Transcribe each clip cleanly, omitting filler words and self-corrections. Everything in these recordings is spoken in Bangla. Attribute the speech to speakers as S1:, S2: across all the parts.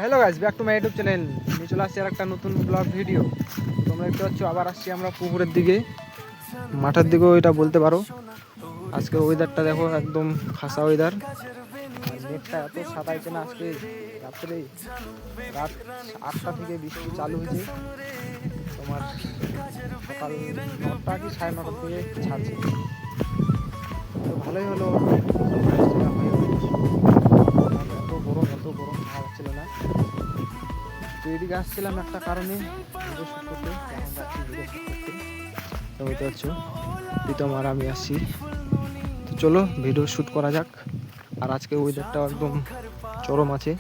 S1: Hello guys, back to my YouTube channel. নিয়ে চলে আসছি আর একটা নতুন ব্লগ ভিডিও। তোমরা দেখতে পাচ্ছ আবার আসছি আমরা পুকুরের দিকে, মাঠের দিকেও এটা বলতে পারো। আজকে ওয়েদারটা দেখো, একদম খাসা ওয়েদার। আর মেঘটা এত সাদাইছে না, আজকে রাত্রে রাত 8টা থেকে বৃষ্টি চালু হয়েছে। তোমার সকাল 9টা কি 9:30 থেকে ছাড়ছে। তো ভালোই হলো, এত গরম ভাব ছিল না। তো এদিকে আসছিলাম একটা কারণে, ভিডিও শ্যুট করতে। এখন যাচ্ছি ভিডিও শ্যুট করতে, বুঝতে পারছো। প্রীতম আর আমি আসছি, তো চলো ভিডিও শ্যুট করা যাক। আর আজকে ওয়েদারটা একদম চরম আছে,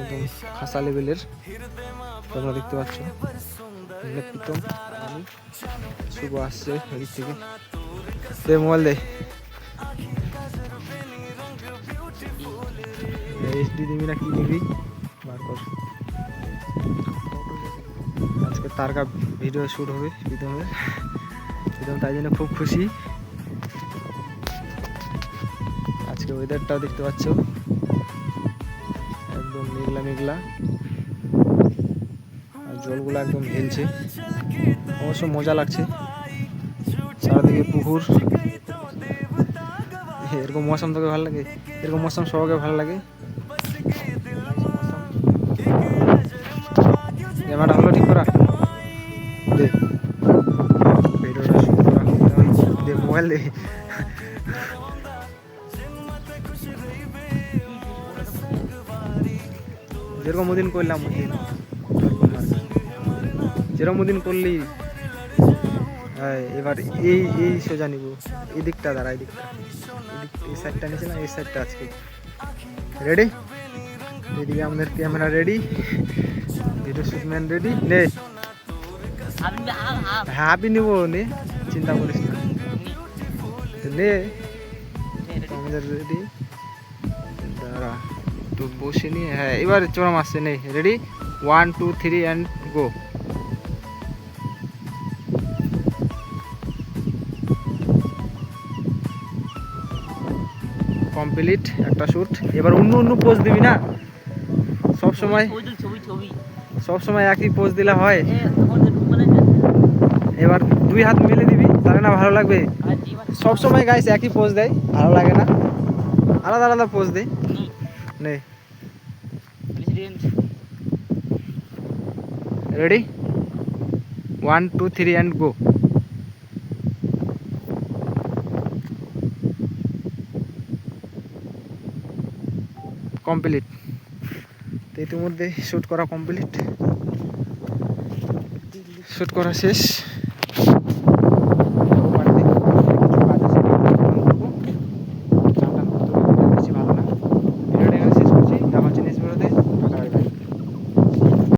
S1: একদম খাসা লেভেলের। তোমরা দেখতে পাচ্ছ প্রীতম আর আমি, শুভ আসছে এদিক থেকে। দে মোবাইল দে, এইচডি দিবি না কি দিবি বার কর। আজকে তারকা ভিডিও শ্যুট হবে প্রীতমের, প্রীতম তাই জন্য খুব খুশি। আজকে ওয়েদারটাও দেখতে পাচ্ছ, একদম মেঘলা মেঘলা, আর জলগুলো একদম হেলছে। অবশ্য মজা লাগছে, চারদিকে পুকুর। এরকম মৌসুম তোকে ভালো লাগে? এরকম মৌসুম সবাইকে ভালো লাগে। ক্যামেরাটা হলো ঠিক করা দে, ভিডিওটা শুট করা দে, মোবাইল দে। যেরকম ওদিন করলাম, যেরকম ওদিন করলি, হ্যাঁ এবার এই এই সোজা নিব। এই দিকটা দাঁড়া, এই দিকটা, এই সাইডটা নিচে না, এই সাইডটা। আজকে রেডি, এদিকে আমাদের ক্যামেরা রেডি, ভিডিও শুটম্যান রেডি। নে হ্যাঁ আপনি নিবো, নে চিন্তা করিস না, নে আমাদের রেডি। দাঁড়া তো বসে নিয়ে, হ্যাঁ এবার চরম আসছে। নে রেডি, 1 2 3 অ্যান্ড গো। কমপ্লিট একটা শ্যুট। এবার অন্য পোজ দিবি না, সব সময় একই পোজ দিলে হয়। এবার 2 হাত মেলে দিবি, তাহলে না ভালো লাগবে। সব সময় গাইস একই পোজ দেয়, ভালো লাগে না, আলাদা আলাদা পোজ দে। নে রেডি, 1 2 3 অ্যান্ড গো। কমপ্লিট। তো ইতিমধ্যে শ্যুট করা কমপ্লিট, শ্যুট করা শেষ।